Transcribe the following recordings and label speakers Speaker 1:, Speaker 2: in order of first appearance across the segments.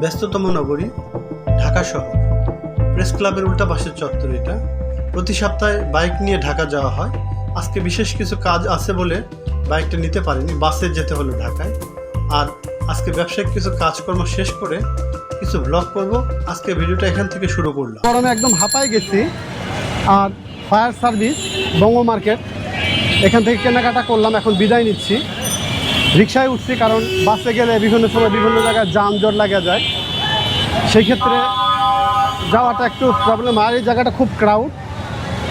Speaker 1: ব্যস্ততম নগরী ঢাকা শহর। প্রেস ক্লাবের উল্টা পাশের চত্বর এটা। প্রতি সপ্তাহে বাইক নিয়ে ঢাকা যাওয়া হয়। আজকে বিশেষ কিছু কাজ আছে বলে বাইকটা নিতে পারিনি, বাসে যেতে হলো ঢাকায়। আর আজকে ব্যবসায়িক কিছু কাজকর্ম শেষ করে কিছু ব্লগ করব। আজকে ভিডিওটা এখান থেকে শুরু করলাম।
Speaker 2: গরমে একদম হাঁপায় গেছি। আর ফায়ার সার্ভিস বঙ্গ মার্কেট এখান থেকে কেনাকাটা করলাম, এখন বিদায় নিচ্ছি। রিক্সায় উঠছি কারণ বাসে গেলে বিভিন্ন সময় বিভিন্ন জায়গায় যানজট লাগা যায়, সেই ক্ষেত্রে যাওয়াটা একটু প্রবলেম। আর এই জায়গাটা খুব ক্রাউড,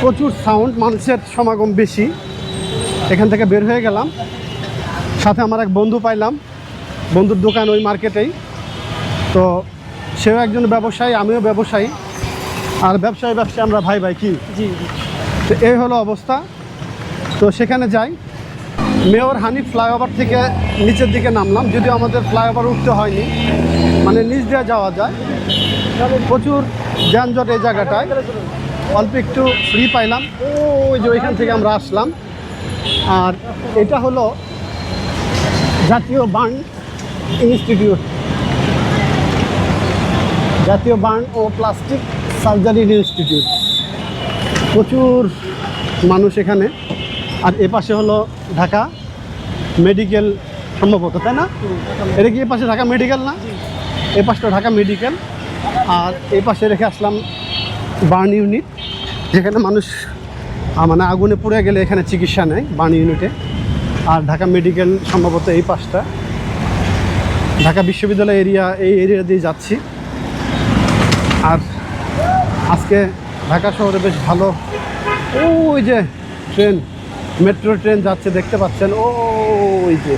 Speaker 2: প্রচুর সাউন্ড, মানুষের সমাগম বেশি। এখান থেকে বের হয়ে গেলাম, সাথে আমার এক বন্ধু পাইলাম, বন্ধুর দোকান ওই মার্কেটেই। তো সেও একজন ব্যবসায়ী, আমিও ব্যবসায়ী, আর ব্যবসায়ী আমরা ভাই ভাই কি জি। তো এই হলো অবস্থা। তো সেখানে যাই। মেয়র হানিফ ফ্লাইওভার থেকে নিচের দিকে নামলাম, যদিও আমাদের ফ্লাইওভার উঠতে হয়নি, মানে নিচ দিয়ে যাওয়া যায়। প্রচুর যানজট এই জায়গাটায়, অল্প একটু ফ্রি পাইলাম। ওই যে ওইখান থেকে আমরা আসলাম। আর এটা হলো জাতীয় বার্ন ইনস্টিটিউট, জাতীয় বার্ন ও প্লাস্টিক সার্জারি ইনস্টিটিউট। প্রচুর মানুষ এখানে। আর এ পাশে হলো ঢাকা মেডিকেল, সম্ভবত, তাই না? এটা কি এ পাশে ঢাকা মেডিকেল না? এ পাশটা ঢাকা মেডিকেল। আর এই পাশে রেখে আসলাম বার্ন ইউনিট, যেখানে মানুষ মানে আগুনে পুড়ে গেলে এখানে চিকিৎসা নেয় বার্ন ইউনিটে। আর ঢাকা মেডিকেল সম্ভবত এই পাশটা। ঢাকা বিশ্ববিদ্যালয় এরিয়া, এই এরিয়া দিয়ে যাচ্ছি। আর আজকে ঢাকা শহরে বেশ ভালো, ওই যে ট্রেন, মেট্রো ট্রেন যাচ্ছে দেখতে পাচ্ছেন, ওই যে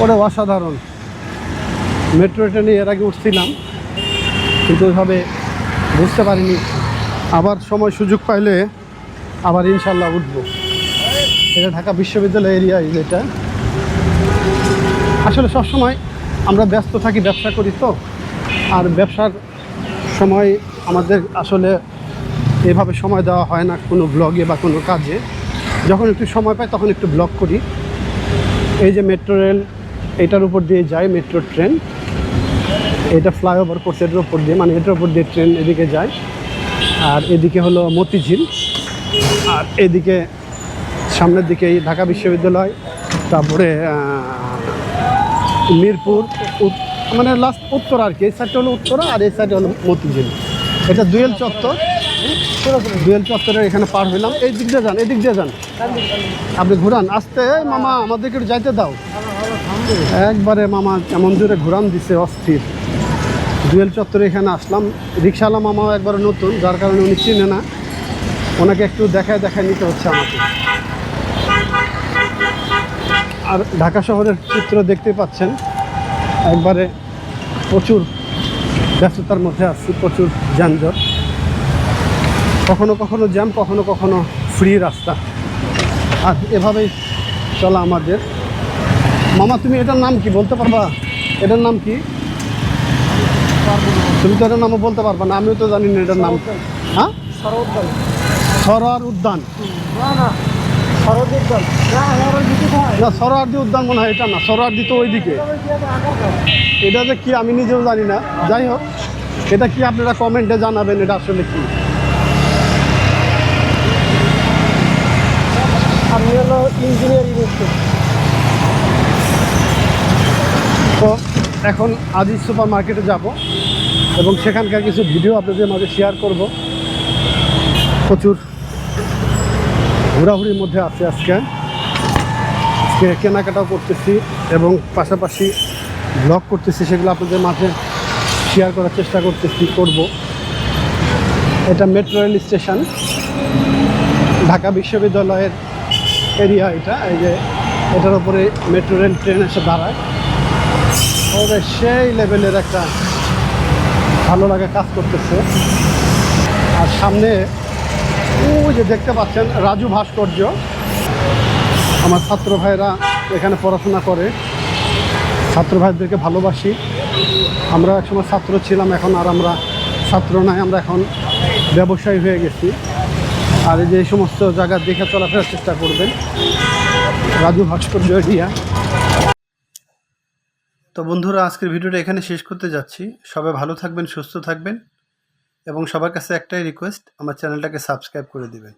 Speaker 2: ওটা অসাধারণ। মেট্রো ট্রেনে এর আগে উঠছিলাম কিন্তু ওইভাবে বুঝতে পারিনি। আবার সময় সুযোগ পাইলে আবার ইনশাল্লাহ উঠবো। এটা ঢাকা বিশ্ববিদ্যালয় এরিয়া। যেটা আসলে সবসময় আমরা ব্যস্ত থাকি, ব্যবসা করি তো। আর ব্যবসার সময় আমাদের আসলে এভাবে সময় দেওয়া হয় না কোনো ব্লগে বা কোনো কাজে। যখন একটু সময় পাই তখন একটু ব্লগ করি। এই যে মেট্রো রেল, এটার উপর দিয়ে যায় মেট্রো ট্রেন। এটা ফ্লাইওভার করছে এটার উপর দিয়ে, মানে এটার উপর দিয়ে ট্রেন এদিকে যায়। আর এদিকে হলো মতিঝিল, আর এদিকে সামনের দিকে এই ঢাকা বিশ্ববিদ্যালয়, তারপরে মিরপুর, মানে লাস্ট উত্তরা আর কি। এই সাইডটা হলো উত্তরা আর এই সাইডে হলো মতিঝিল। এটা দুয়েল চত্বর। দুয়েল চত্বরের এখানে পার হইলাম। এই দিক দিয়ে যান, এদিক দিয়ে যান, আপনি ঘুরান আসতে। মামা আমাদেরকে একটু যাইতে দাও। একবারে মামা এমন জোরে ঘুরান দিছে, অস্থির। দুয়েল চত্বরে এখানে আসলাম। রিক্সাওয়ালা মামাও একবারে নতুন, যার কারণে উনি চিনে না, ওনাকে একটু দেখায় নিতে হচ্ছে আমাকে। আর ঢাকা শহরের চিত্র দেখতে পাচ্ছেন, একবারে প্রচুর ব্যস্ততার মধ্যে আসছি, প্রচুর যানজট, কখনো কখনো জ্যাম, কখনো কখনো ফ্রি রাস্তা। আর এভাবেই চলা আমাদের। মামা তুমি এটার নাম কি বলতে পারবা? এটার নাম কি? তুমি তো এটার নামও বলতে পারবা না, আমিও তো জানি না এটার নাম। হ্যাঁ, সরোয়ার উদ্যান না, সরোয়ার্দী উদ্যান মনে হয়। এটা না, সরোয়ার্দী তো ওইদিকে। এটা যে কি আমি নিজেও জানি না। যাই হোক, এটা কি আপনারা কমেন্টে জানাবেন এটা আসলে কি। আমি হলো ইঞ্জিনিয়ারিং স্টুডেন্ট। তো এখন আজিজ সুপার মার্কেটে যাব এবং সেখানকার কিছু ভিডিও আপনাদের মাঝে শেয়ার করব। প্রচুর ঘোরাঘুরির মধ্যে আছে আজকে কেনাকাটাও করতেছি এবং পাশাপাশি ব্লগ করতেছি, সেগুলো আপনাদের মাঝে শেয়ার করার চেষ্টা করব। এটা মেট্রো রেল স্টেশন, ঢাকা বিশ্ববিদ্যালয়ের এরিয়া এটা। এই যে এটার উপরে মেট্রো রেল ট্রেন এসে দাঁড়ায়। ওদের সেই লেভেলের একটা ভালো লাগা কাজ করতেছে। আর সামনে ওই যে দেখতে পাচ্ছেন রাজু ভাস্কর্য, আমার ছাত্র ভাইরা এখানে পড়াশোনা করে। ছাত্র ভাইদেরকে ভালোবাসি। আমরা একসময় ছাত্র ছিলাম, এখন আর আমরা ছাত্র নাই, আমরা এখন ব্যবসায়ী হয়ে গেছি। আর এই যে এই সমস্ত জায়গা দেখে চলাফেরার চেষ্টা করবেন। রাজু ভাস্কর্য এরিয়া।
Speaker 1: তো বন্ধুরা, আজকের ভিডিওটা এখানে শেষ করতে যাচ্ছি। সবাই ভালো থাকবেন, সুস্থ থাকবেন এবং সবার কাছে একটাই রিকোয়েস্ট, আমার চ্যানেলটাকে সাবস্ক্রাইব করে দিবেন।